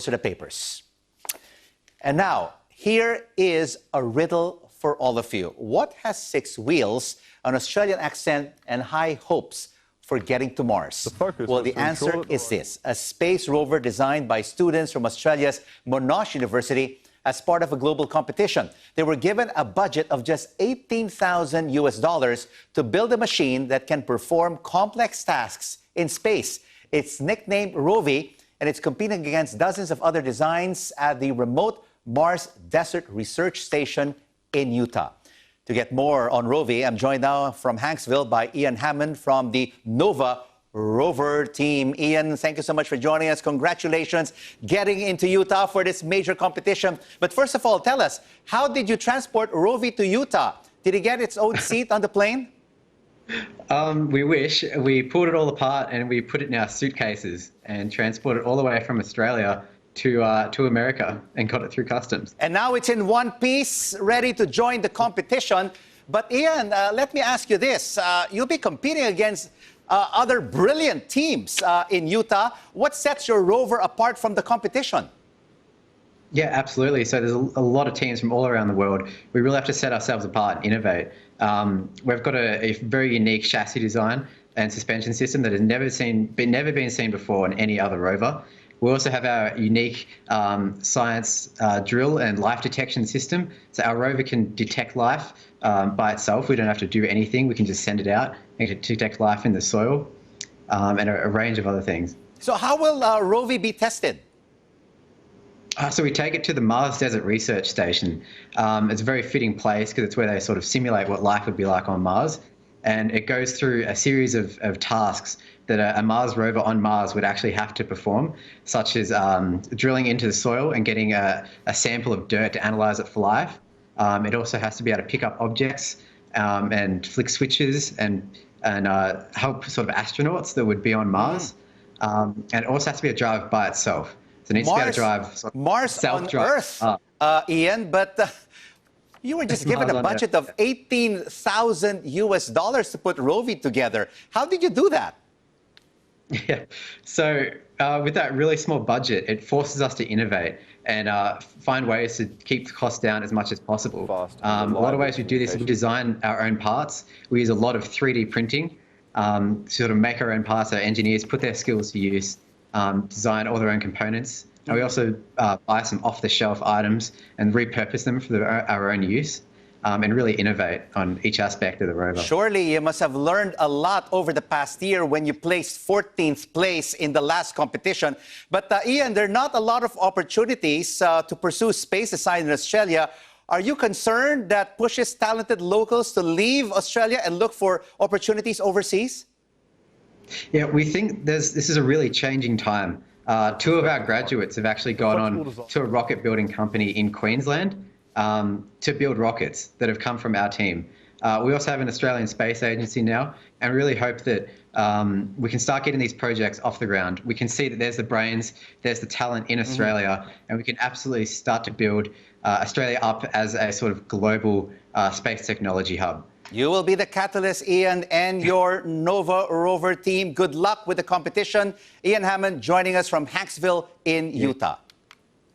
to the papers. And now, here is a riddle for all of you. What has 6 wheels, an Australian accent, and high hopes for getting to Mars? Well, the answer is this: a space rover designed by students from Australia's Monash University as part of a global competition. They were given a budget of just $18,000 to build a machine that can perform complex tasks in space. It's nicknamed Rover, and it's competing against dozens of other designs at the remote Mars Desert Research Station in Utah. To get more on Rover, I'm joined now from Hanksville by Iain Hammond from the Nova Rover team. Iain, thank you so much for joining us. Congratulations getting into Utah for this major competition. But first of all, tell us, how did you transport Rover to Utah? Did it get its own seat on the plane? We wish. We pulled it all apart and we put it in our suitcases and transported it all the way from Australia to America and got it through customs. And now it's in one piece, ready to join the competition. But Iain, let me ask you this. You'll be competing against other brilliant teams in Utah. What sets your Rover apart from the competition? Yeah, absolutely. So there's a lot of teams from all around the world. We really have to set ourselves apart and innovate. We've got a very unique chassis design and suspension system that has never been seen before in any other rover. We also have our unique science drill and life detection system. So our rover can detect life by itself. We don't have to do anything. We can just send it out and detect life in the soil and a range of other things. So how will Rover be tested? So we take it to the Mars Desert Research Station. It's a very fitting place because it's where they sort of simulate what life would be like on Mars. And it goes through a series of tasks that a Mars rover on Mars would actually have to perform, such as drilling into the soil and getting a sample of dirt to analyze it for life. It also has to be able to pick up objects and flick switches and help sort of astronauts that would be on Mars. And it also has to be a drive by itself. So it needs to be able to drive Mars on Earth, Iain, but you were just given a budget of $18,000 to put Rover together. How did you do that? Yeah, so with that really small budget, it forces us to innovate and find ways to keep the cost down as much as possible. A lot of ways we do this, we design our own parts. We use a lot of 3D printing to sort of make our own parts. Our engineers put their skills to use, design all their own components. And we also buy some off-the-shelf items and repurpose them for our own use. And really innovate on each aspect of the rover. Surely you must have learned a lot over the past year when you placed 14th place in the last competition. But Iain, there are not a lot of opportunities to pursue space aside in Australia. Are you concerned that pushes talented locals to leave Australia and look for opportunities overseas? Yeah, we think this is a really changing time. 2 of our graduates have actually gone on to a rocket building company in Queensland to build rockets that have come from our team. We also have an Australian Space Agency now, and really hope that we can start getting these projects off the ground. We can see that there's the brains, there's the talent in Australia, and we can absolutely start to build Australia up as a sort of global space technology hub. You will be the catalyst, Iain, and your Nova Rover team. Good luck with the competition. Iain Hammond joining us from Hanksville in Utah.